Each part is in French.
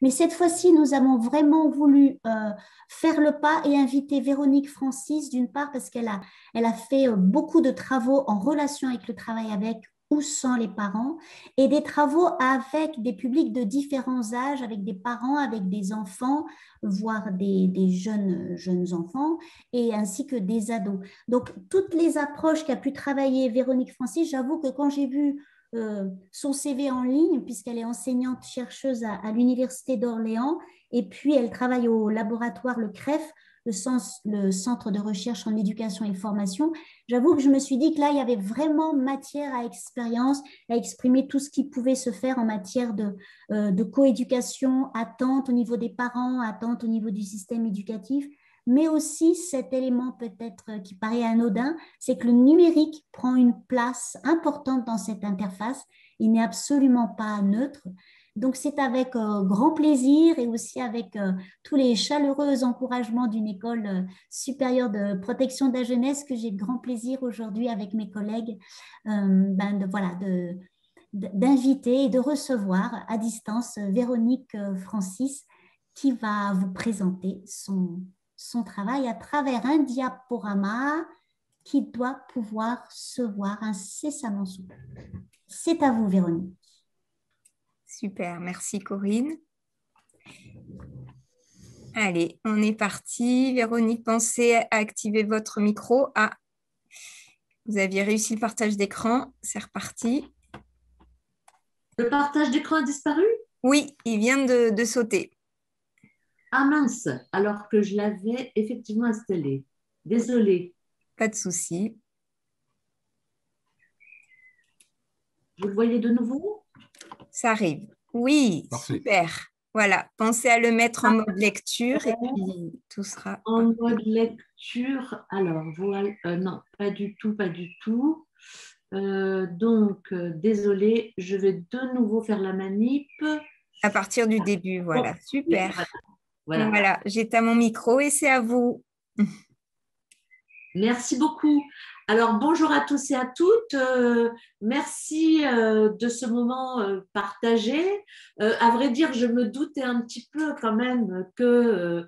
Mais cette fois-ci, nous avons vraiment voulu faire le pas et inviter Véronique Francis, d'une part, parce elle a fait beaucoup de travaux en relation avec le travail avec ou sans les parents, et des travaux avec des publics de différents âges, avec des parents, avec des enfants, voire des jeunes enfants, et ainsi que des ados. Donc, toutes les approches qu'a pu travailler Véronique Francis, j'avoue que quand j'ai vu son CV en ligne, puisqu'elle est enseignante-chercheuse à l'Université d'Orléans, et puis elle travaille au laboratoire, le CREF, le Centre de recherche en éducation et formation. J'avoue que je me suis dit que là, il y avait vraiment matière à expérience, à exprimer tout ce qui pouvait se faire en matière de coéducation, attente au niveau des parents, attente au niveau du système éducatif, mais aussi cet élément peut-être qui paraît anodin, c'est que le numérique prend une place importante dans cette interface. Il n'est absolument pas neutre. Donc, c'est avec grand plaisir et aussi avec tous les chaleureux encouragements d'une école supérieure de protection de la jeunesse que j'ai grand plaisir aujourd'hui avec mes collègues voilà, d'inviter et de recevoir à distance Véronique Francis qui va vous présenter son travail à travers un diaporama qui doit pouvoir se voir incessamment sous peu. C'est à vous, Véronique. Super, merci Corinne. Allez, on est parti. Véronique, pensez à activer votre micro. Ah, vous aviez réussi le partage d'écran. C'est reparti. Le partage d'écran a disparu? Oui, il vient de sauter. Ah mince, alors que je l'avais effectivement installé. Désolée. Pas de souci. Vous le voyez de nouveau? Ça arrive. Oui, Parfait. super. Voilà, pensez à le mettre en mode lecture et puis tout sera... En mode lecture, alors voilà, non, pas du tout, pas du tout. Désolée, je vais de nouveau faire la manip. À partir du début, voilà, super. Voilà. Voilà, j'éteins mon micro et c'est à vous. Merci beaucoup. Alors, bonjour à tous et à toutes. Merci de ce moment partagé. À vrai dire, je me doutais un petit peu quand même que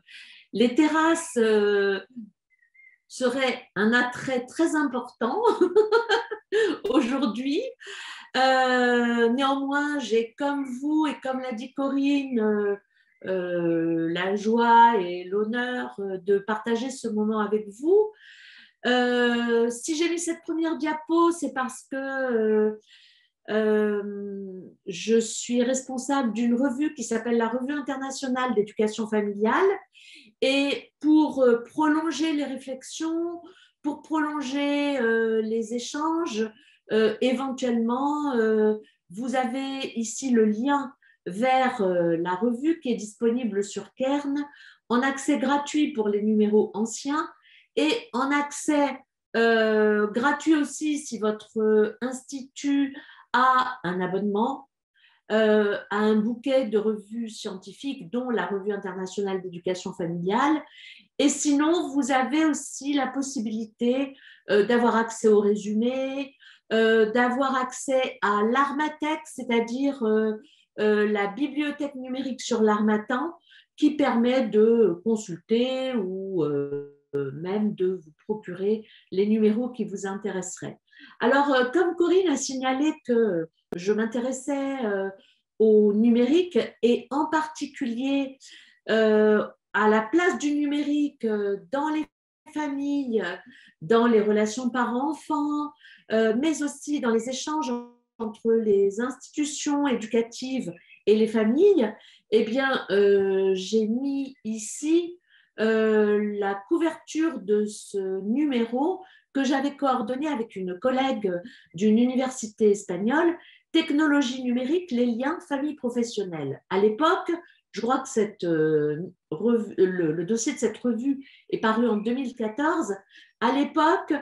les terrasses seraient un attrait très important aujourd'hui. Néanmoins, j'ai comme vous et comme l'a dit Corinne, la joie et l'honneur de partager ce moment avec vous. Si j'ai mis cette première diapo, c'est parce que je suis responsable d'une revue qui s'appelle la Revue internationale d'éducation familiale. Et pour prolonger les réflexions, pour prolonger les échanges, éventuellement, vous avez ici le lien vers la revue qui est disponible sur Kern en accès gratuit pour les numéros anciens et en accès gratuit aussi si votre institut a un abonnement à un bouquet de revues scientifiques, dont la Revue internationale d'éducation familiale. Et sinon, vous avez aussi la possibilité d'avoir accès aux résumés, d'avoir accès à l'Armatech, c'est-à-dire la bibliothèque numérique sur l'Harmattan, qui permet de consulter ou même de vous procurer les numéros qui vous intéresseraient. Alors, comme Corinne a signalé que je m'intéressais au numérique et en particulier à la place du numérique dans les familles, dans les relations parents-enfants, mais aussi dans les échanges entre les institutions éducatives et les familles, eh bien, j'ai mis ici la couverture de ce numéro que j'avais coordonné avec une collègue d'une université espagnole, Technologie numérique, les liens famille-professionnelle. À l'époque, je crois que le dossier de cette revue est paru en 2014. À l'époque,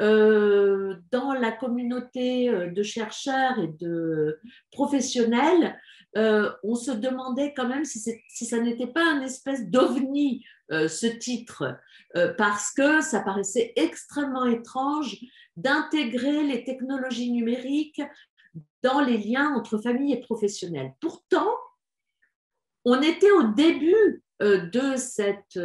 dans la communauté de chercheurs et de professionnels, on se demandait quand même si ça n'était pas un espèce d'ovni, ce titre, parce que ça paraissait extrêmement étrange d'intégrer les technologies numériques dans les liens entre famille et professionnels. Pourtant, On était au début de cette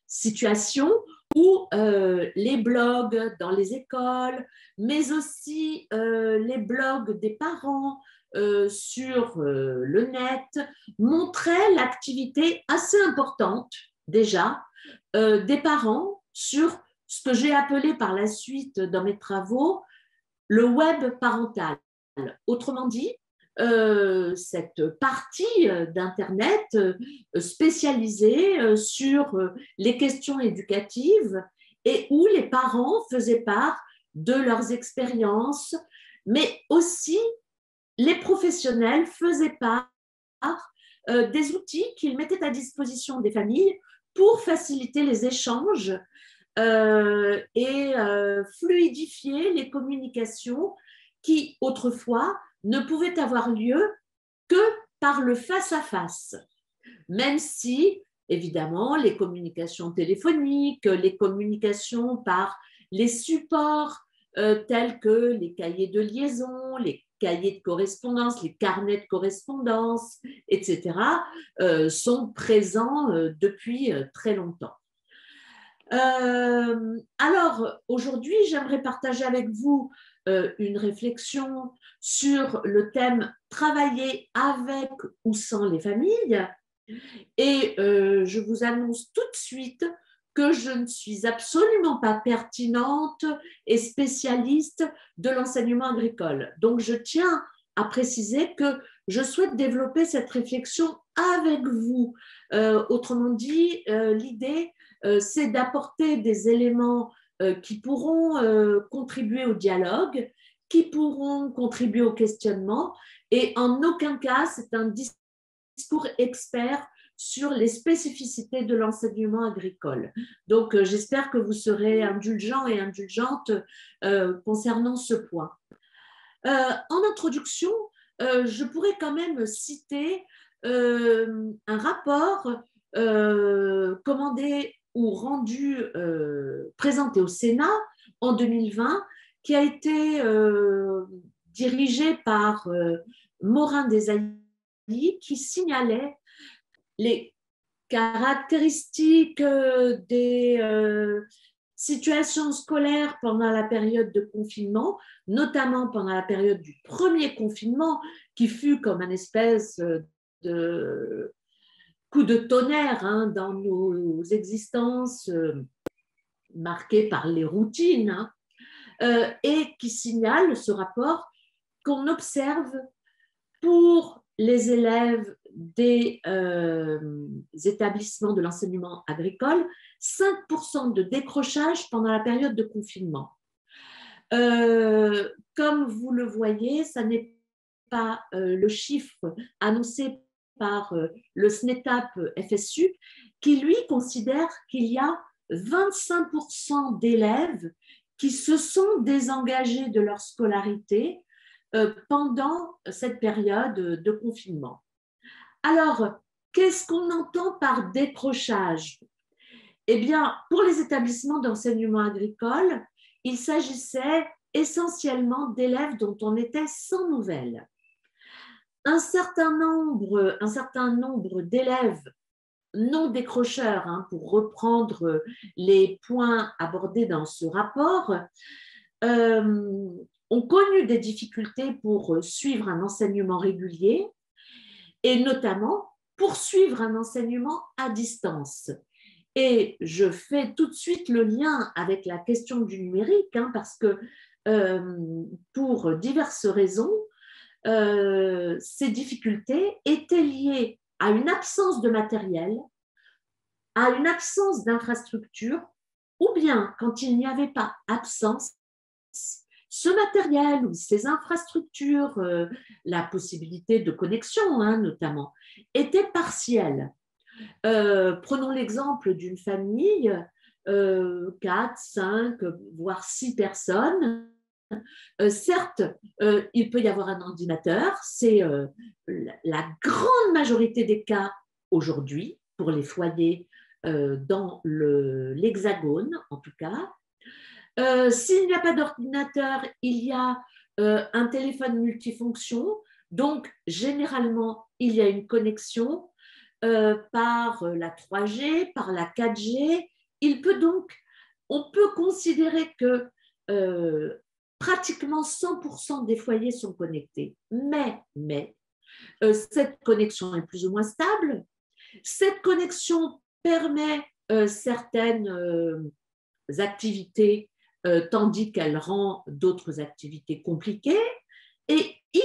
situation où les blogs dans les écoles, mais aussi les blogs des parents sur le net montraient l'activité assez importante déjà des parents sur ce que j'ai appelé par la suite dans mes travaux le web parental. Autrement dit, cette partie d'Internet spécialisée sur les questions éducatives et où les parents faisaient part de leurs expériences, mais aussi les professionnels faisaient part des outils qu'ils mettaient à disposition des familles pour faciliter les échanges et fluidifier les communications qui, autrefois, ne pouvaient avoir lieu que par le face-à-face, même si, évidemment, les communications téléphoniques, les communications par les supports tels que les cahiers de liaison, les cahiers de correspondance, les carnets de correspondance, etc., sont présents depuis très longtemps. Alors, aujourd'hui, j'aimerais partager avec vous une réflexion sur le thème « Travailler avec ou sans les familles ». Et je vous annonce tout de suite que je ne suis absolument pas pertinente et spécialiste de l'enseignement agricole. Donc, je tiens à préciser que je souhaite développer cette réflexion avec vous. Autrement dit, l'idée, c'est d'apporter des éléments qui pourront contribuer au dialogue, qui pourront contribuer au questionnement, et en aucun cas, c'est un discours expert sur les spécificités de l'enseignement agricole. Donc, j'espère que vous serez indulgents et indulgentes concernant ce point. En introduction, je pourrais quand même citer un rapport commandé ou rendu, présenté au Sénat en 2020, qui a été dirigé par Morin Desailly, qui signalait les caractéristiques des situations scolaires pendant la période de confinement, notamment pendant la période du premier confinement, qui fut comme une espèce de coup de tonnerre dans nos existences marquées par les routines, et qui signale ce rapport qu'on observe pour les élèves des établissements de l'enseignement agricole, 5% de décrochage pendant la période de confinement. Comme vous le voyez, ça n'est pas le chiffre annoncé par le SNETAP FSU, qui lui considère qu'il y a 25% d'élèves qui se sont désengagés de leur scolarité pendant cette période de confinement. Alors, qu'est-ce qu'on entend par décrochage? Eh bien, pour les établissements d'enseignement agricole, il s'agissait essentiellement d'élèves dont on était sans nouvelles. Un certain nombre d'élèves non décrocheurs, pour reprendre les points abordés dans ce rapport, ont connu des difficultés pour suivre un enseignement régulier et notamment pour suivre un enseignement à distance. Et je fais tout de suite le lien avec la question du numérique, parce que pour diverses raisons, ces difficultés étaient liées à une absence de matériel, à une absence d'infrastructure, ou bien quand il n'y avait pas absence, ce matériel ou ces infrastructures, la possibilité de connexion notamment, étaient partielles. Prenons l'exemple d'une famille, 4, 5, voire 6 personnes. Certes, il peut y avoir un ordinateur, c'est la grande majorité des cas aujourd'hui pour les foyers dans l'Hexagone en tout cas. S'il n'y a pas d'ordinateur, il y a un téléphone multifonction, donc généralement il y a une connexion par la 3G, par la 4G. On peut considérer que pratiquement 100% des foyers sont connectés. Mais cette connexion est plus ou moins stable. Cette connexion permet certaines activités, tandis qu'elle rend d'autres activités compliquées. Et y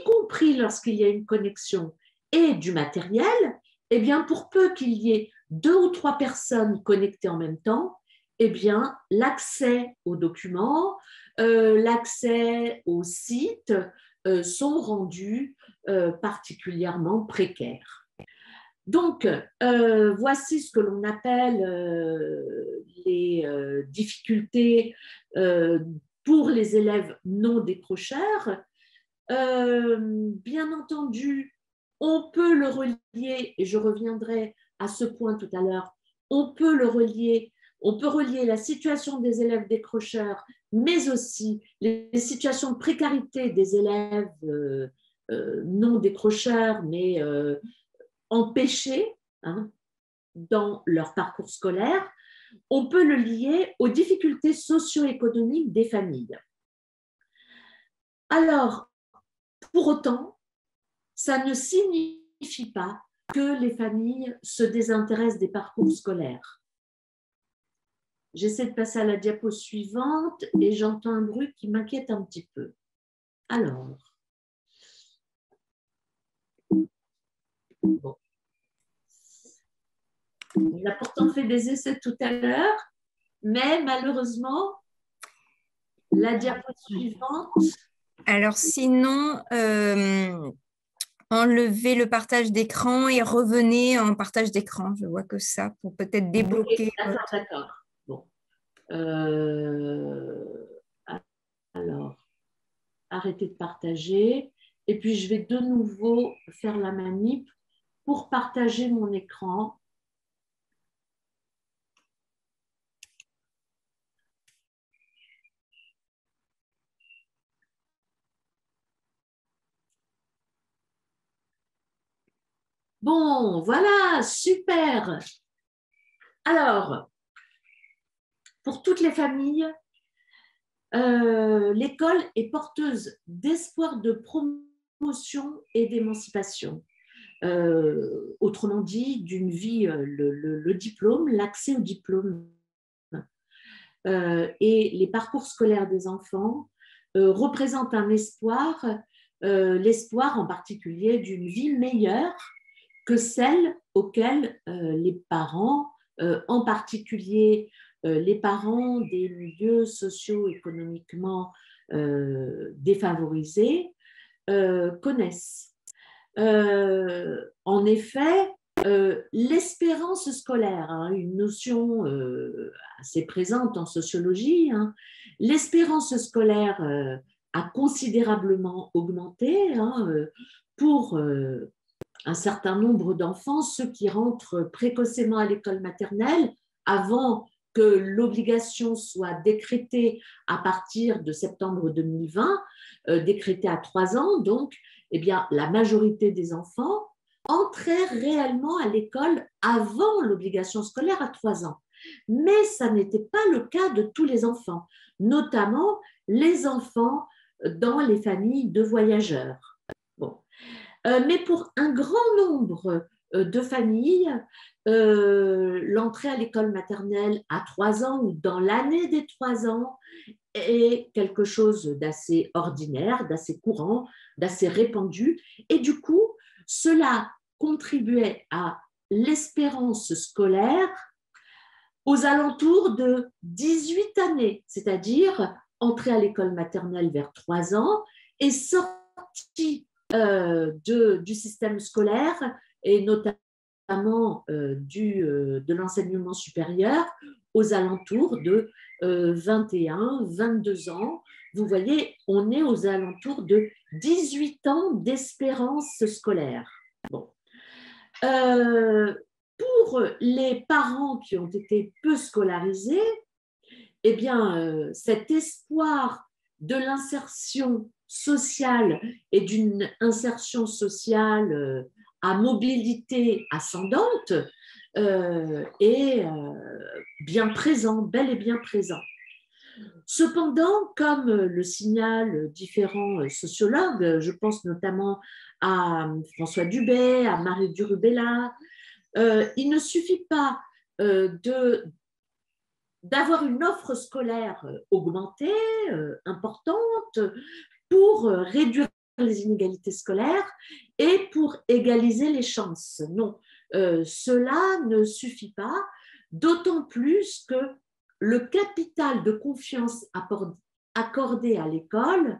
compris lorsqu'il y a une connexion et du matériel, eh bien, pour peu qu'il y ait 2 ou 3 personnes connectées en même temps, eh bien, l'accès aux documents, l'accès aux sites sont rendus particulièrement précaires. Donc, voici ce que l'on appelle les difficultés pour les élèves non décrocheurs. Bien entendu, on peut le relier, et je reviendrai à ce point tout à l'heure, on peut relier la situation des élèves décrocheurs, mais aussi les situations de précarité des élèves non décrocheurs, mais empêchés dans leur parcours scolaire. On peut le lier aux difficultés socio-économiques des familles. Alors, pour autant, ça ne signifie pas que les familles se désintéressent des parcours scolaires. J'essaie de passer à la diapo suivante et j'entends un bruit qui m'inquiète un petit peu. Alors, bon. On a pourtant fait des essais tout à l'heure, mais malheureusement, la diapo suivante. Alors sinon, enlevez le partage d'écran et revenez en partage d'écran. Je vois que ça, pour peut-être débloquer. Okay, d'accord. Bon. Alors, arrêtez de partager. Et puis, je vais de nouveau faire la manip pour partager mon écran. Bon, voilà, super. Alors, pour toutes les familles, l'école est porteuse d'espoir de promotion et d'émancipation. Autrement dit, d'une vie, le diplôme, l'accès au diplôme et les parcours scolaires des enfants représentent un espoir, l'espoir en particulier d'une vie meilleure que celle auxquelles les parents, en particulier les parents des milieux socio-économiquement défavorisés, connaissent. En effet, l'espérance scolaire, une notion assez présente en sociologie, l'espérance scolaire a considérablement augmenté pour un certain nombre d'enfants, ceux qui rentrent précocement à l'école maternelle avant que l'obligation soit décrétée à partir de septembre 2020, décrétée à 3 ans, donc eh bien, la majorité des enfants entraient réellement à l'école avant l'obligation scolaire à 3 ans. Mais ça n'était pas le cas de tous les enfants, notamment les enfants dans les familles de voyageurs. Bon. Mais pour un grand nombre de familles, l'entrée à l'école maternelle à 3 ans ou dans l'année des 3 ans est quelque chose d'assez ordinaire, d'assez courant, d'assez répandu. Et du coup, cela contribuait à l'espérance scolaire aux alentours de 18 années, c'est-à-dire entrée à l'école maternelle vers 3 ans et sortie du système scolaire et notamment de l'enseignement supérieur aux alentours de 21, 22 ans. Vous voyez, on est aux alentours de 18 ans d'espérance scolaire. Bon. Pour les parents qui ont été peu scolarisés, eh bien, cet espoir de l'insertion sociale et d'une insertion sociale à mobilité ascendante est bien présent, bel et bien présent. Cependant, comme le signalent différents sociologues, je pense notamment à François Dubé, à Marie Durubella, il ne suffit pas d'avoir une offre scolaire augmentée, importante, pour réduire les inégalités scolaires et pour égaliser les chances. Non, cela ne suffit pas, d'autant plus que le capital de confiance accordé à l'école,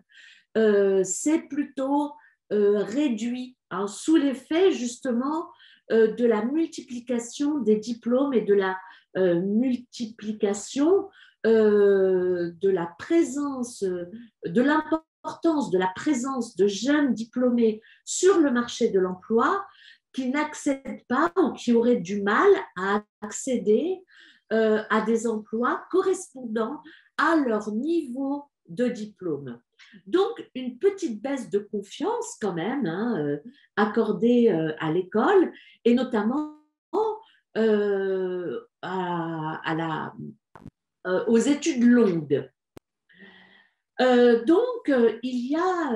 c'est plutôt réduit sous l'effet justement de la multiplication des diplômes et de la multiplication de la présence, de l'importance de la présence de jeunes diplômés sur le marché de l'emploi qui n'accèdent pas ou qui auraient du mal à accéder à des emplois correspondant à leur niveau de diplôme. Donc, une petite baisse de confiance quand même accordée à l'école et notamment aux études longues. Donc, il y a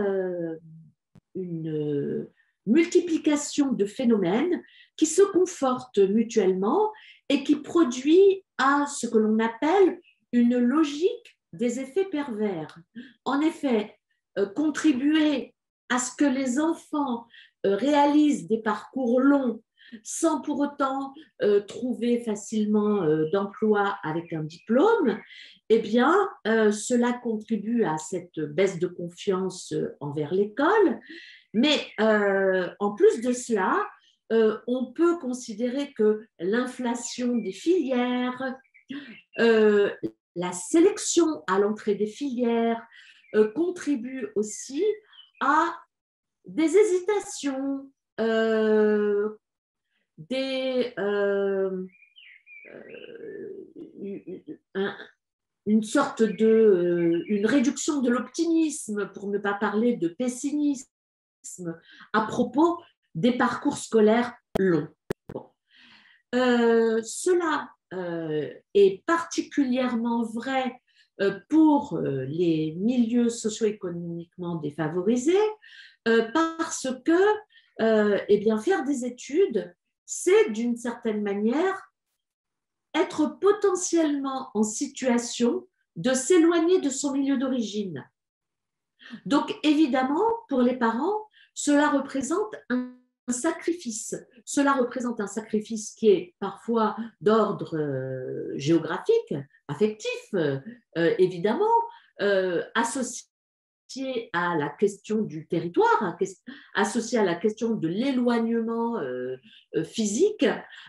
une multiplication de phénomènes qui se confortent mutuellement et qui produit à ce que l'on appelle une logique des effets pervers. En effet, contribuer à ce que les enfants réalisent des parcours longs sans pour autant trouver facilement d'emploi avec un diplôme, eh bien, cela contribue à cette baisse de confiance envers l'école. Mais en plus de cela, on peut considérer que l'inflation des filières, la sélection à l'entrée des filières contribue aussi à des hésitations, une réduction de l'optimisme, pour ne pas parler de pessimisme, à propos des parcours scolaires longs. Bon. Cela est particulièrement vrai pour les milieux socio-économiquement défavorisés parce que eh bien, faire des études, c'est d'une certaine manière être potentiellement en situation de s'éloigner de son milieu d'origine. Donc, évidemment, pour les parents, cela représente un sacrifice. Cela représente un sacrifice qui est parfois d'ordre géographique, affectif, évidemment, associé à la question du territoire, associé à la question de l'éloignement physique,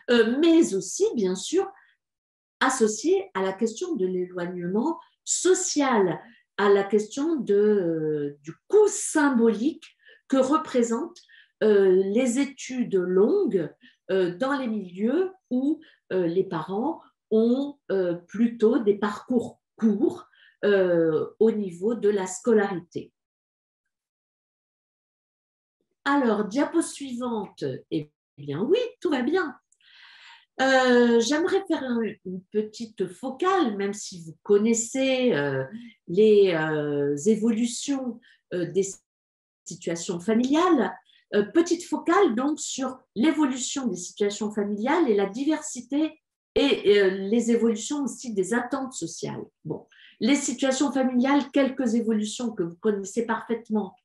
mais aussi, bien sûr, associé à la question de l'éloignement social, à la question du coût symbolique que représentent les études longues dans les milieux où les parents ont plutôt des parcours courts au niveau de la scolarité. Alors, diapo suivante, eh bien oui, tout va bien. J'aimerais faire une petite focale, même si vous connaissez les évolutions des situations familiales. Petite focale donc sur l'évolution des situations familiales et la diversité et les évolutions aussi des attentes sociales. Bon, les situations familiales, quelques évolutions que vous connaissez parfaitement,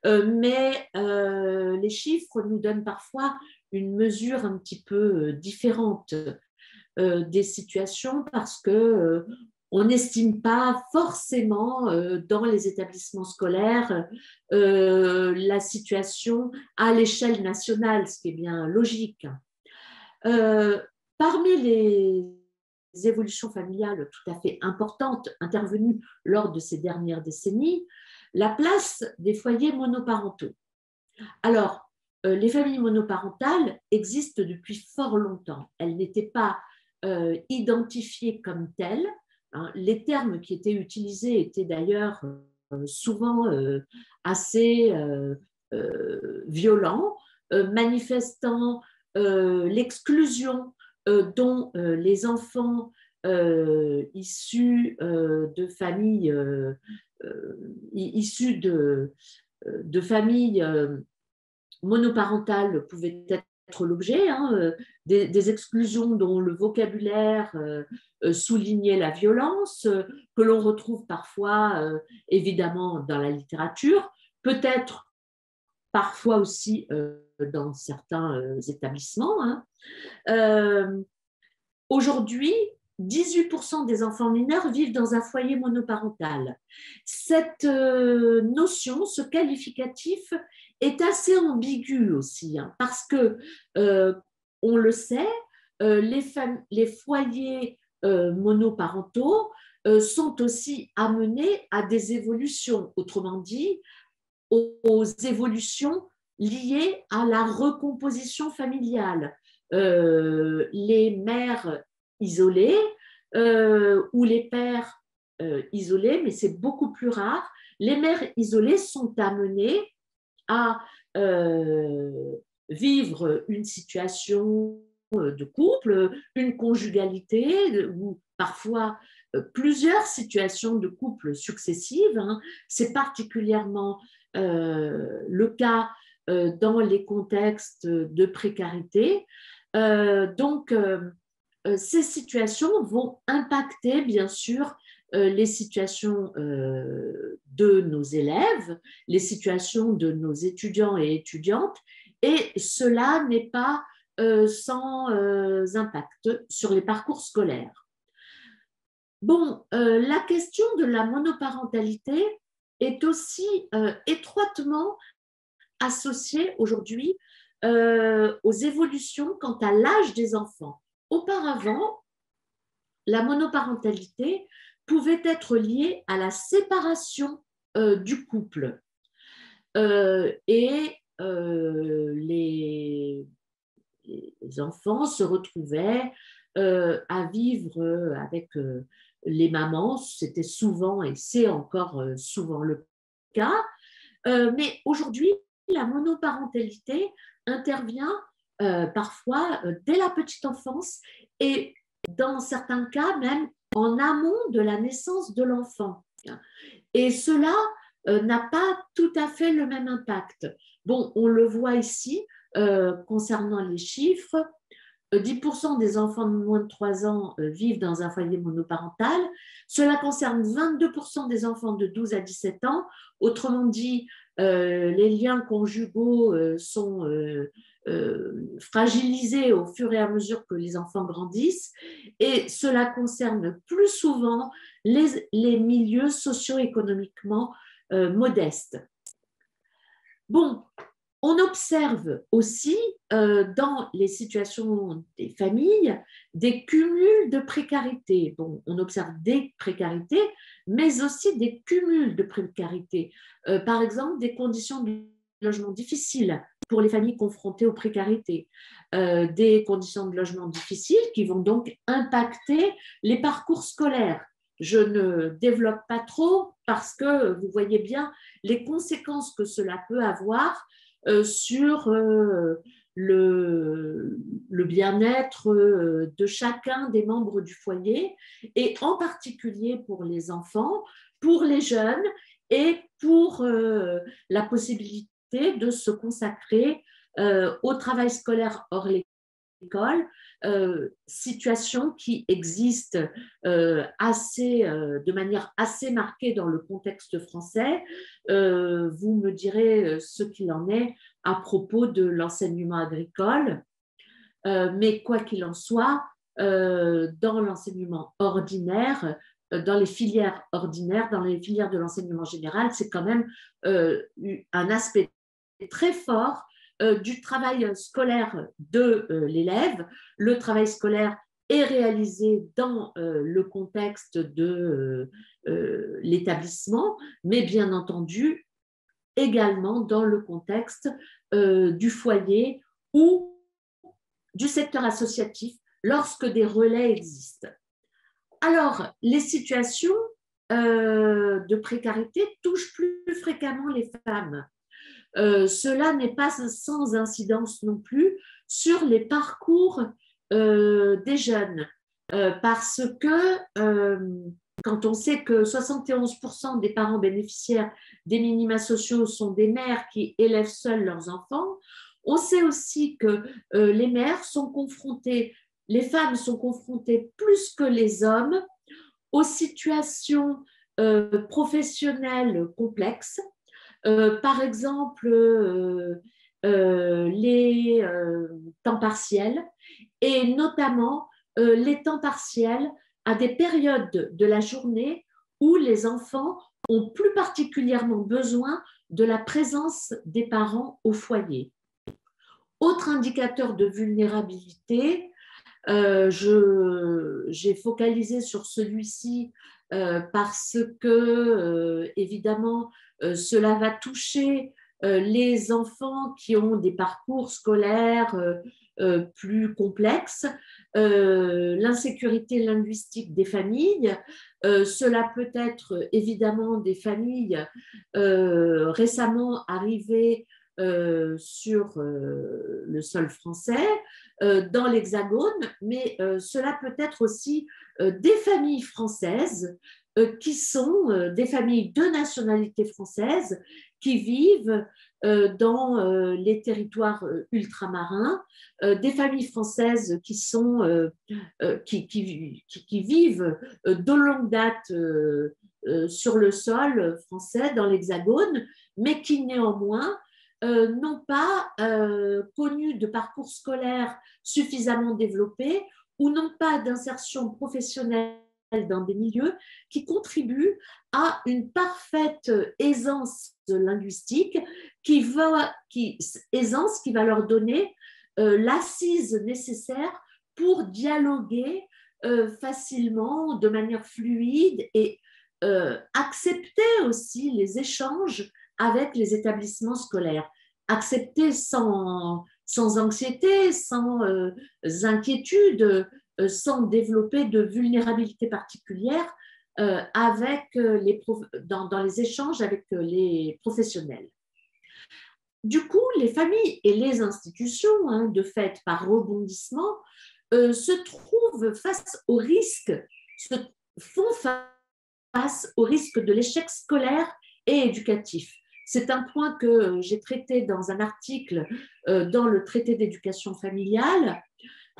mais les chiffres nous donnent parfois une mesure un petit peu différente des situations parce que on n'estime pas forcément dans les établissements scolaires la situation à l'échelle nationale, ce qui est bien logique. Parmi les évolutions familiales tout à fait importantes intervenues lors de ces dernières décennies, la place des foyers monoparentaux. Alors, les familles monoparentales existent depuis fort longtemps. Elles n'étaient pas identifiées comme telles. Hein. Les termes qui étaient utilisés étaient d'ailleurs souvent assez violents, manifestant l'exclusion dont les enfants issus de familles issus de familles monoparentales pouvaient être l'objet, hein, des exclusions dont le vocabulaire soulignait la violence, que l'on retrouve parfois évidemment dans la littérature, peut-être parfois aussi dans certains établissements. Hein. Aujourd'hui, 18% des enfants mineurs vivent dans un foyer monoparental. Cette notion, ce qualificatif, est assez ambigu aussi, hein, parce que, on le sait, les foyers monoparentaux sont aussi amenés à des évolutions, autrement dit, aux évolutions liées à la recomposition familiale. Les mères isolées ou les pères isolés, mais c'est beaucoup plus rare. Les mères isolées sont amenées à vivre une situation de couple, une conjugalité ou parfois plusieurs situations de couple successives. Hein. C'est particulièrement le cas dans les contextes de précarité. Donc, ces situations vont impacter, bien sûr, les situations de nos élèves, les situations de nos étudiants et étudiantes, et cela n'est pas sans impact sur les parcours scolaires. Bon, la question de la monoparentalité est aussi étroitement associée aujourd'hui aux évolutions quant à l'âge des enfants. Auparavant, la monoparentalité pouvait être liée à la séparation du couple. Et les enfants se retrouvaient à vivre avec les mamans. C'était souvent, et c'est encore souvent le cas. Mais aujourd'hui, la monoparentalité intervient parfois dès la petite enfance et dans certains cas même en amont de la naissance de l'enfant. Et cela n'a pas tout à fait le même impact. Bon, on le voit ici concernant les chiffres. 10% des enfants de moins de 3 ans vivent dans un foyer monoparental. Cela concerne 22% des enfants de 12 à 17 ans. Autrement dit, les liens conjugaux sont fragilisés au fur et à mesure que les enfants grandissent. Et cela concerne plus souvent les milieux socio-économiquement modestes. Bon, on observe aussi dans les situations des familles des cumuls de précarité. Bon, on observe des précarités, mais aussi des cumuls de précarité. Par exemple, des conditions de logement difficiles pour les familles confrontées aux précarités, des conditions de logement difficiles qui vont donc impacter les parcours scolaires. Je ne développe pas trop parce que vous voyez bien les conséquences que cela peut avoir sur le bien-être de chacun des membres du foyer, et en particulier pour les enfants, pour les jeunes et pour la possibilité de se consacrer au travail scolaire hors l'école, situation qui existe de manière assez marquée dans le contexte français. Vous me direz ce qu'il en est à propos de l'enseignement agricole, mais quoi qu'il en soit, dans l'enseignement ordinaire, dans les filières ordinaires, dans les filières de l'enseignement général, c'est quand même un aspect très fort du travail scolaire de l'élève. Le travail scolaire est réalisé dans le contexte de l'établissement, mais bien entendu également dans le contexte du foyer ou du secteur associatif lorsque des relais existent. Alors, les situations de précarité touche plus fréquemment les femmes. Cela n'est pas sans incidence non plus sur les parcours des jeunes, parce que quand on sait que 71% des parents bénéficiaires des minima sociaux sont des mères qui élèvent seules leurs enfants, on sait aussi que les mères sont confrontées, les femmes sont confrontées plus que les hommes aux situations professionnelles complexes. Par exemple, les temps partiels et notamment les temps partiels à des périodes de la journée où les enfants ont plus particulièrement besoin de la présence des parents au foyer. Autre indicateur de vulnérabilité, j'ai focalisé sur celui-ci parce que, évidemment, cela va toucher les enfants qui ont des parcours scolaires plus complexes, l'insécurité linguistique des familles. Cela peut être évidemment des familles récemment arrivées sur le sol français, dans l'Hexagone, mais cela peut être aussi des familles françaises qui sont des familles de nationalité française qui vivent dans les territoires ultramarins, des familles françaises qui vivent de longue date sur le sol français, dans l'Hexagone, mais qui néanmoins n'ont pas connu de parcours scolaire suffisamment développé ou n'ont pas d'insertion professionnelle dans des milieux qui contribuent à une parfaite aisance linguistique aisance qui va leur donner l'assise nécessaire pour dialoguer facilement, de manière fluide et accepter aussi les échanges avec les établissements scolaires. Accepter sans anxiété, sans inquiétude, sans développer de vulnérabilité particulière dans les échanges avec les professionnels. Du coup, les familles et les institutions, de fait, par rebondissement, font face au risque de l'échec scolaire et éducatif. C'est un point que j'ai traité dans un article dans le traité d'éducation familiale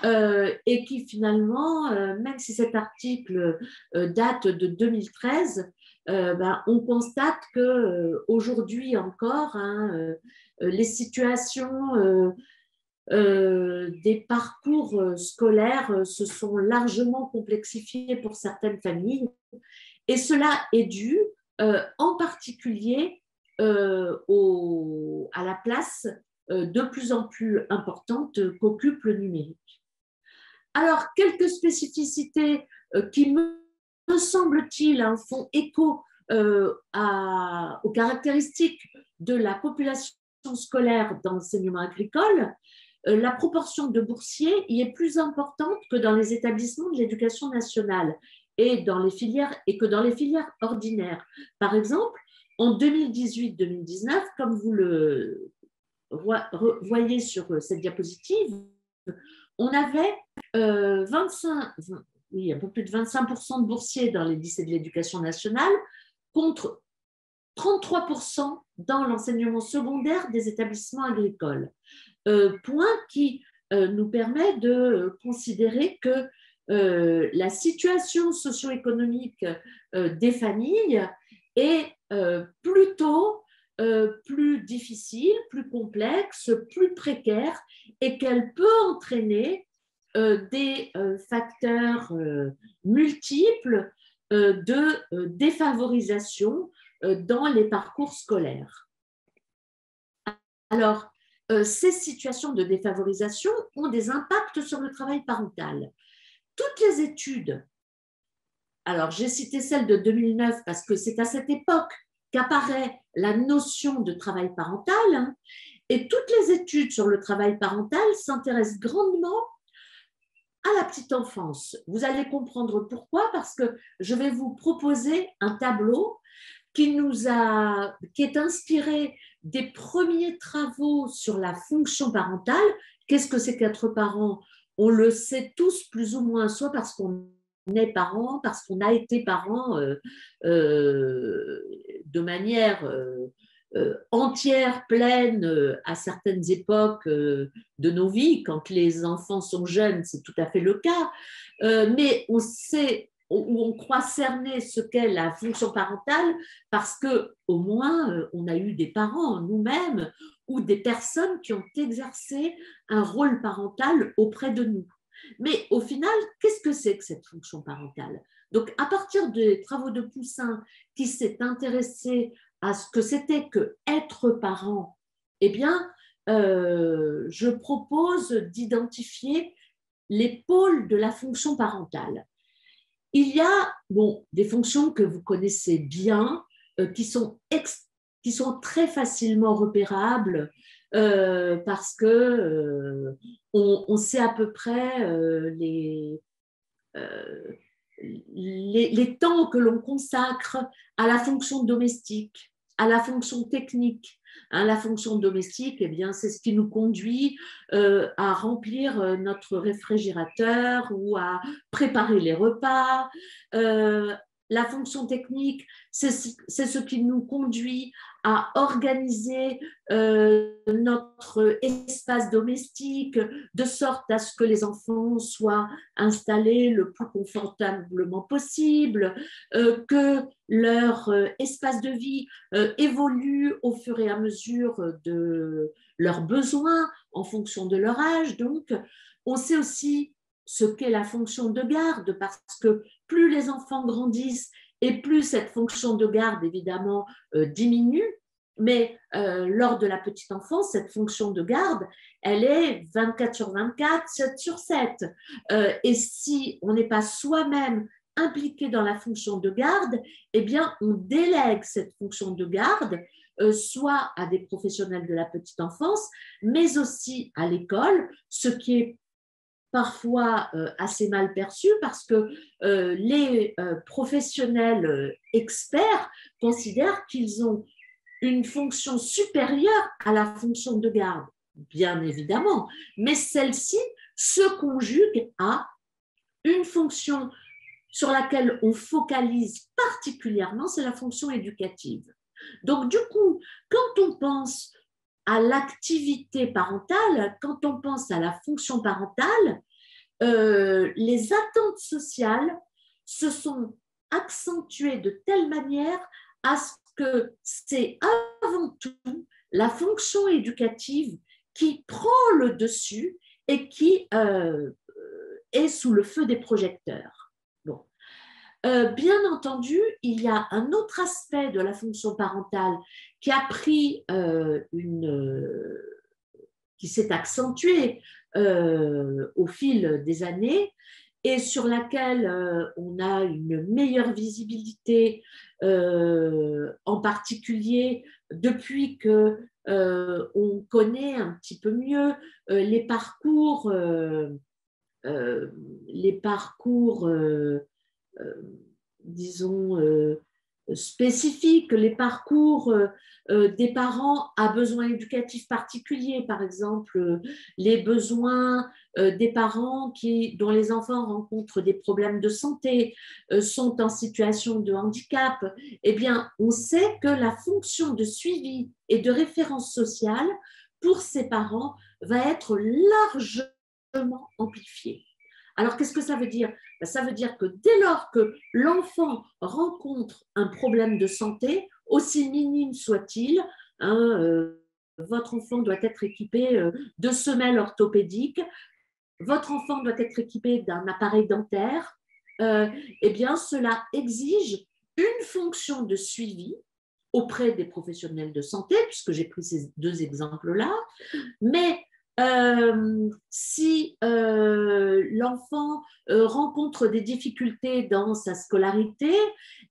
et qui finalement, même si cet article date de 2013, on constate qu'aujourd'hui encore, les situations des parcours scolaires se sont largement complexifiées pour certaines familles et cela est dû en particulier à la place de plus en plus importante qu'occupe le numérique. Alors, quelques spécificités qui, me semble-t-il, font écho aux caractéristiques de la population scolaire dans l'enseignement agricole. La proportion de boursiers y est plus importante que dans les établissements de l'éducation nationale et que dans les filières ordinaires. Par exemple, en 2018-2019, comme vous le voyez sur cette diapositive, on avait un peu plus de 25% de boursiers dans les lycées de l'éducation nationale contre 33% dans l'enseignement secondaire des établissements agricoles. Point qui nous permet de considérer que la situation socio-économique des familles est plutôt plus difficile, plus complexe, plus précaire et qu'elle peut entraîner des facteurs multiples de défavorisation dans les parcours scolaires. Alors, ces situations de défavorisation ont des impacts sur le travail parental. Toutes les études, alors j'ai cité celle de 2009 parce que c'est à cette époque qu'apparaît la notion de travail parental, et toutes les études sur le travail parental s'intéressent grandement à la petite enfance. Vous allez comprendre pourquoi, parce que je vais vous proposer un tableau qui est inspiré des premiers travaux sur la fonction parentale. Qu'est-ce que c'est qu'être parent? On le sait tous plus ou moins, soit parce qu'on est parent, parce qu'on a été parent de manière entière, pleine à certaines époques de nos vies. Quand les enfants sont jeunes, c'est tout à fait le cas. Mais on sait où on croit cerner ce qu'est la fonction parentale parce que au moins on a eu des parents nous-mêmes ou des personnes qui ont exercé un rôle parental auprès de nous. Mais au final, qu'est-ce que c'est que cette fonction parentale? Donc, à partir des travaux de Poussin, qui s'est intéressé à ce que c'était que être parent, eh bien, je propose d'identifier les pôles de la fonction parentale. Il y a des fonctions que vous connaissez bien, qui sont très facilement repérables parce que on sait à peu près les temps que l'on consacre à la fonction domestique, à la fonction technique. La fonction domestique, eh bien, c'est ce qui nous conduit à remplir notre réfrigérateur ou à préparer les repas. La fonction technique, c'est ce qui nous conduit à organiser notre espace domestique de sorte à ce que les enfants soient installés le plus confortablement possible, que leur espace de vie évolue au fur et à mesure de leurs besoins en fonction de leur âge. Donc, on sait aussi ce qu'est la fonction de garde parce que plus les enfants grandissent et plus cette fonction de garde, évidemment, diminue. Mais lors de la petite enfance, cette fonction de garde, elle est 24 sur 24, 7 sur 7. Et si on n'est pas soi-même impliqué dans la fonction de garde, eh bien, on délègue cette fonction de garde soit à des professionnels de la petite enfance, mais aussi à l'école, ce qui est parfois assez mal perçu parce que les professionnels experts considèrent qu'ils ont une fonction supérieure à la fonction de garde, bien évidemment, mais celle-ci se conjugue à une fonction sur laquelle on focalise particulièrement, c'est la fonction éducative. Donc du coup, quand on pense à l'activité parentale, quand on pense à la fonction parentale, les attentes sociales se sont accentuées de telle manière à ce que c'est avant tout la fonction éducative qui prend le dessus et qui est sous le feu des projecteurs. Bon. Bien entendu, il y a un autre aspect de la fonction parentale qui a pris qui s'est accentué au fil des années et sur laquelle on a une meilleure visibilité, en particulier depuis que on connaît un petit peu mieux les parcours disons, spécifiques, les parcours des parents à besoins éducatifs particuliers, par exemple les besoins des parents dont les enfants rencontrent des problèmes de santé, sont en situation de handicap, eh bien, on sait que la fonction de suivi et de référence sociale pour ces parents va être largement amplifiée. Alors, qu'est-ce que ça veut dire? Ça veut dire que dès lors que l'enfant rencontre un problème de santé, aussi minime soit-il, votre enfant doit être équipé de semelles orthopédiques, votre enfant doit être équipé d'un appareil dentaire, eh bien, cela exige une fonction de suivi auprès des professionnels de santé, puisque j'ai pris ces deux exemples-là, mais si l'enfant rencontre des difficultés dans sa scolarité,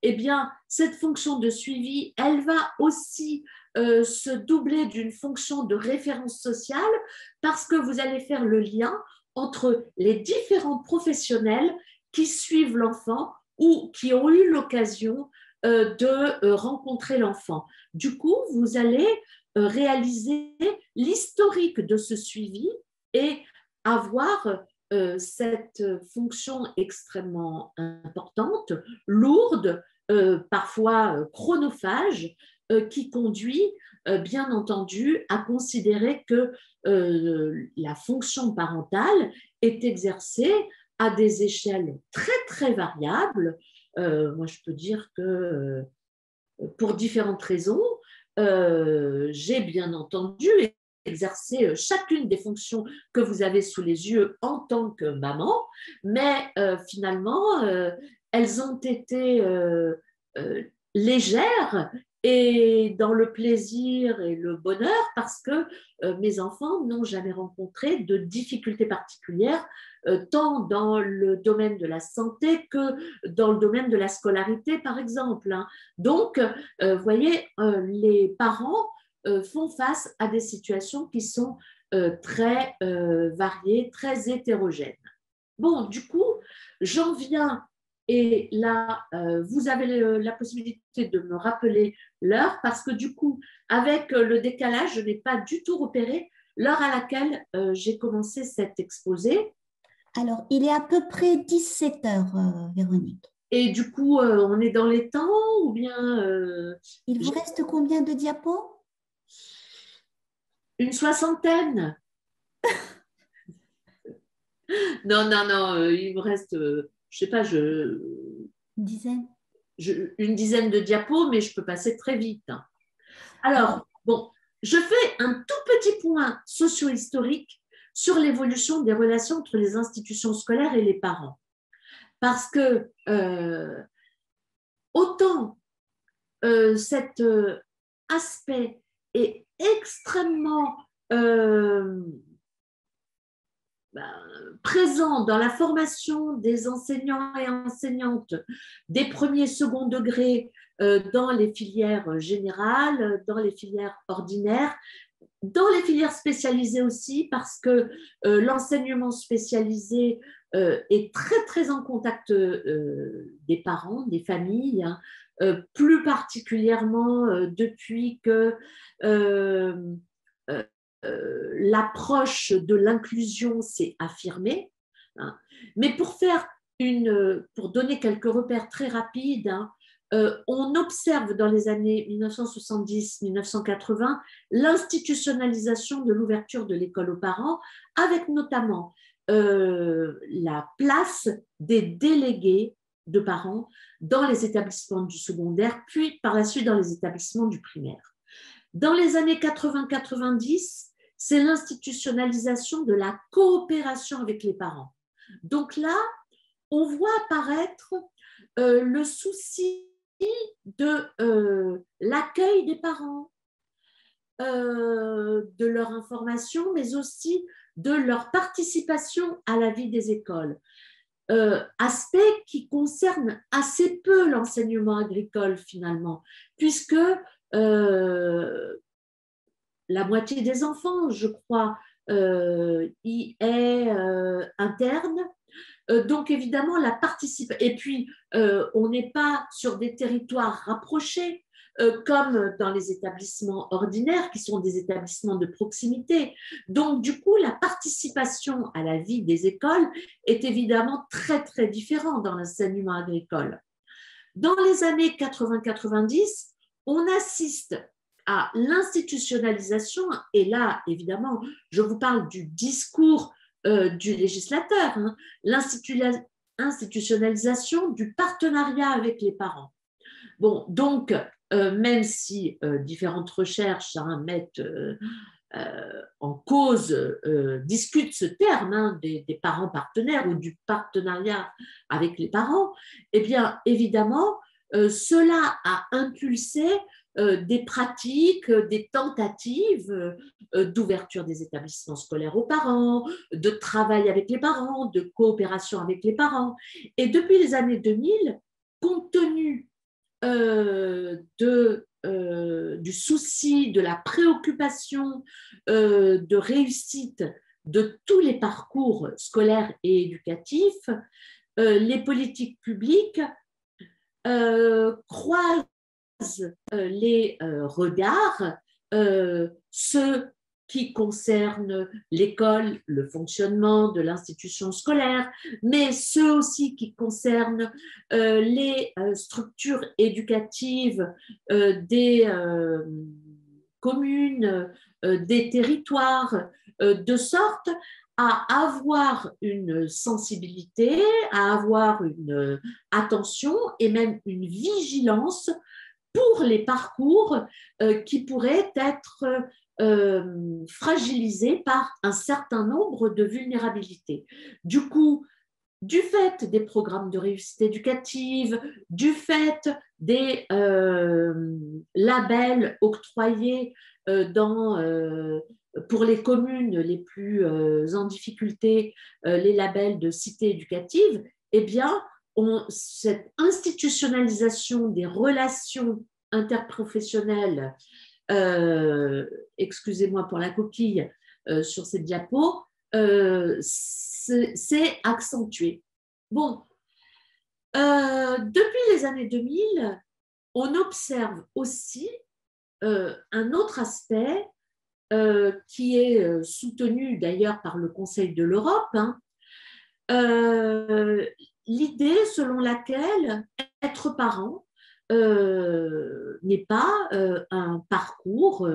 eh bien, cette fonction de suivi, elle va aussi se doubler d'une fonction de référence sociale parce que vous allez faire le lien entre les différents professionnels qui suivent l'enfant ou qui ont eu l'occasion de rencontrer l'enfant. Du coup, vous allez réaliser l'historique de ce suivi et avoir cette fonction extrêmement importante, lourde, parfois chronophage, qui conduit bien entendu à considérer que la fonction parentale est exercée à des échelles très très variables. Moi, je peux dire que pour différentes raisons, j'ai bien entendu exercer chacune des fonctions que vous avez sous les yeux en tant que maman, mais finalement, elles ont été légères et dans le plaisir et le bonheur parce que mes enfants n'ont jamais rencontré de difficultés particulières tant dans le domaine de la santé que dans le domaine de la scolarité, par exemple. Donc, vous voyez, les parents font face à des situations qui sont très variées, très hétérogènes. Bon, du coup, j'en viens et là, vous avez la possibilité de me rappeler l'heure parce que du coup, avec le décalage, je n'ai pas du tout repéré l'heure à laquelle j'ai commencé cet exposé. Alors, il est à peu près 17 heures, Véronique. Et du coup, on est dans les temps ou bien… Il vous reste combien de diapos? Une soixantaine. Non, non, non, il me reste, je sais pas, Une dizaine. Une dizaine de diapos, mais je peux passer très vite. Alors, bon, je fais un tout petit point socio-historique sur l'évolution des relations entre les institutions scolaires et les parents. Parce que autant cet aspect est extrêmement présent dans la formation des enseignants et enseignantes des premiers et second degrés dans les filières générales, dans les filières ordinaires, dans les filières spécialisées aussi, parce que l'enseignement spécialisé est très, très en contact des parents, des familles, hein, plus particulièrement depuis que l'approche de l'inclusion s'est affirmée. Hein. Mais pour donner quelques repères très rapides, hein, on observe dans les années 1970-1980 l'institutionnalisation de l'ouverture de l'école aux parents, avec notamment la place des délégués de parents dans les établissements du secondaire, puis par la suite dans les établissements du primaire. Dans les années 80-90, c'est l'institutionnalisation de la coopération avec les parents. Donc là, on voit apparaître le souci de l'accueil des parents, de leur information, mais aussi de leur participation à la vie des écoles. Aspect qui concerne assez peu l'enseignement agricole finalement, puisque la moitié des enfants, je crois, y est interne. Donc, évidemment, la participation. Et puis, on n'est pas sur des territoires rapprochés, comme dans les établissements ordinaires, qui sont des établissements de proximité. Donc, du coup, la participation à la vie des écoles est évidemment très, très différente dans l'enseignement agricole. Dans les années 80-90, on assiste à l'institutionnalisation, et là, évidemment, je vous parle du discours du législateur, hein, l'institutionnalisation du partenariat avec les parents. Bon, donc, même si différentes recherches hein, mettent en cause, discutent ce terme hein, des parents partenaires ou du partenariat avec les parents, eh bien, évidemment, cela a impulsé des pratiques, des tentatives d'ouverture des établissements scolaires aux parents, de travail avec les parents, de coopération avec les parents. Et depuis les années 2000, compte tenu du souci, de la préoccupation de réussite de tous les parcours scolaires et éducatifs, les politiques publiques croisent les regards, ceux qui concernent l'école, le fonctionnement de l'institution scolaire, mais ceux aussi qui concernent les structures éducatives des communes, des territoires, de sorte à avoir une sensibilité, à avoir une attention et même une vigilance pour les parcours qui pourraient être fragilisés par un certain nombre de vulnérabilités. Du coup, du fait des programmes de réussite éducative, du fait des labels octroyés pour les communes les plus en difficulté, les labels de cité éducative, eh bien, cette institutionnalisation des relations interprofessionnelles, excusez-moi pour la coquille sur cette diapo, c'est accentué. Bon, depuis les années 2000, on observe aussi un autre aspect qui est soutenu d'ailleurs par le Conseil de l'Europe, hein, l'idée selon laquelle être parent n'est pas un parcours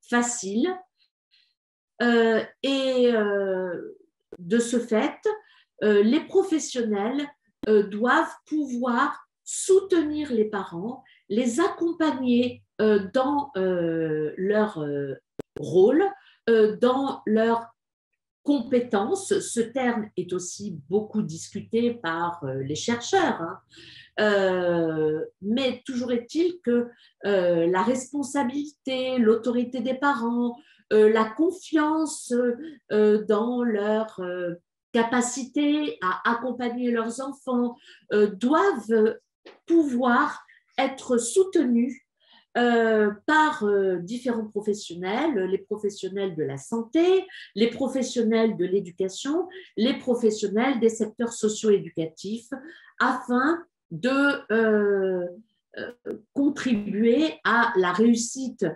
facile et de ce fait, les professionnels doivent pouvoir soutenir les parents, les accompagner dans leur rôle, dans leur compétences. Ce terme est aussi beaucoup discuté par les chercheurs, hein. Mais toujours est-il que la responsabilité, l'autorité des parents, la confiance dans leur capacité à accompagner leurs enfants doivent pouvoir être soutenus par différents professionnels, les professionnels de la santé, les professionnels de l'éducation, les professionnels des secteurs socio-éducatifs, afin de contribuer à la réussite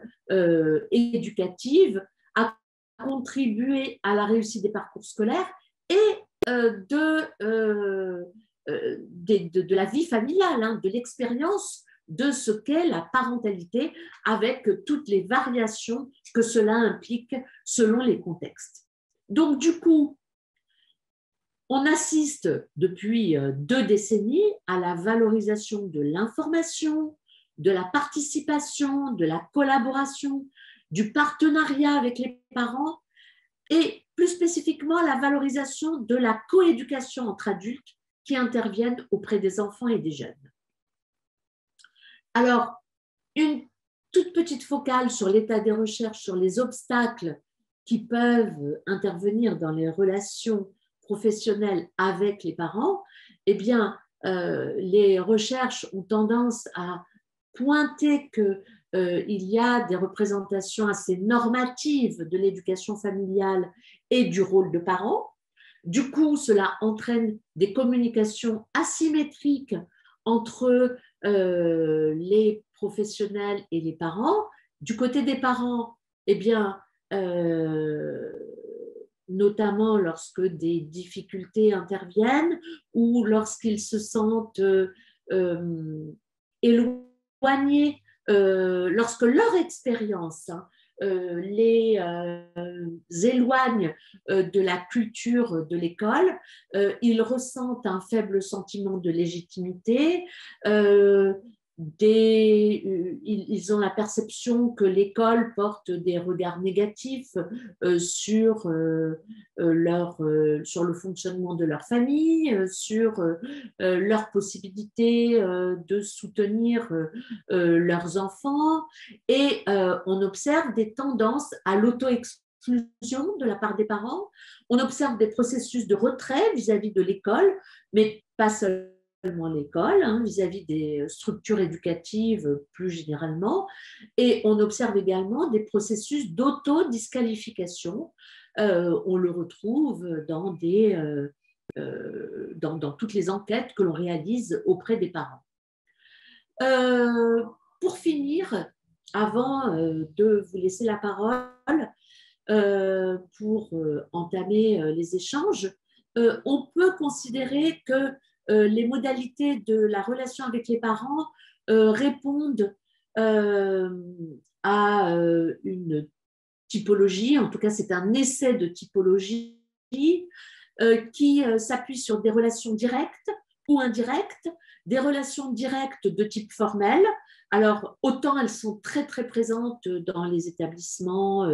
éducative, à contribuer à la réussite des parcours scolaires et de la vie familiale, hein, de l'expérience de ce qu'est la parentalité avec toutes les variations que cela implique selon les contextes. Donc, du coup, on assiste depuis 2 décennies à la valorisation de l'information, de la participation, de la collaboration, du partenariat avec les parents et plus spécifiquement la valorisation de la coéducation entre adultes qui interviennent auprès des enfants et des jeunes. Alors, une toute petite focale sur l'état des recherches, sur les obstacles qui peuvent intervenir dans les relations professionnelles avec les parents. Eh bien, les recherches ont tendance à pointer qu'il y a des représentations assez normatives de l'éducation familiale et du rôle de parent. Du coup, cela entraîne des communications asymétriques entre les professionnels et les parents. Du côté des parents, eh bien, notamment lorsque des difficultés interviennent ou lorsqu'ils se sentent éloignés, lorsque leur expérience les éloigne de la culture de l'école, ils ressentent un faible sentiment de légitimité, ils ont la perception que l'école porte des regards négatifs sur le fonctionnement de leur famille, sur leur possibilité de soutenir leurs enfants, et on observe des tendances à l'auto-exclusion de la part des parents, on observe des processus de retrait vis-à-vis de l'école, mais pas seulement l'école, hein, vis-à-vis des structures éducatives plus généralement, et on observe également des processus d'auto-disqualification on le retrouve dans toutes les enquêtes que l'on réalise auprès des parents. Pour finir, avant de vous laisser la parole, pour entamer les échanges, on peut considérer que les modalités de la relation avec les parents répondent à une typologie, en tout cas c'est un essai de typologie qui s'appuie sur des relations directes ou indirectes, des relations directes de type formel. Alors, autant elles sont très, très présentes dans les établissements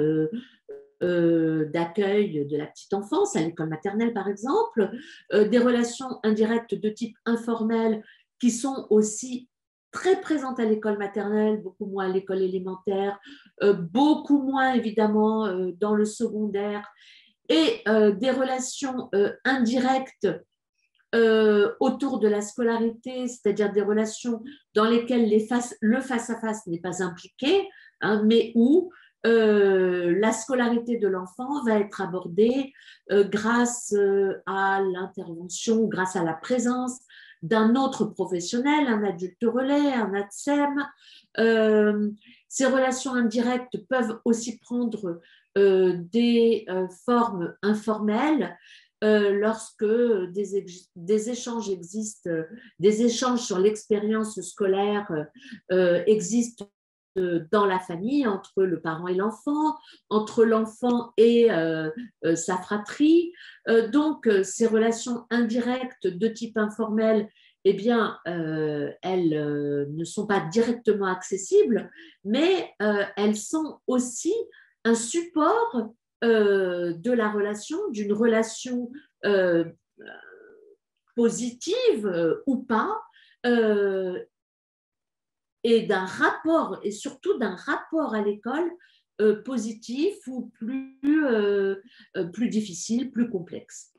d'accueil de la petite enfance, à l'école maternelle par exemple, des relations indirectes de type informel qui sont aussi très présentes à l'école maternelle, beaucoup moins à l'école élémentaire, beaucoup moins évidemment dans le secondaire, et des relations indirectes autour de la scolarité, c'est-à-dire des relations dans lesquelles le face-à-face n'est pas impliqué, hein, mais où la scolarité de l'enfant va être abordée grâce à l'intervention, grâce à la présence d'un autre professionnel, un adulte relais, un ATSEM. Ces relations indirectes peuvent aussi prendre des formes informelles lorsque des échanges existent, des échanges sur l'expérience scolaire existent dans la famille, entre le parent et l'enfant, entre l'enfant et sa fratrie. Donc, ces relations indirectes de type informel, eh bien, elles ne sont pas directement accessibles, mais elles sont aussi un support de la relation, d'une relation positive ou pas, et d'un rapport, et surtout d'un rapport à l'école positif ou plus difficile, plus complexe.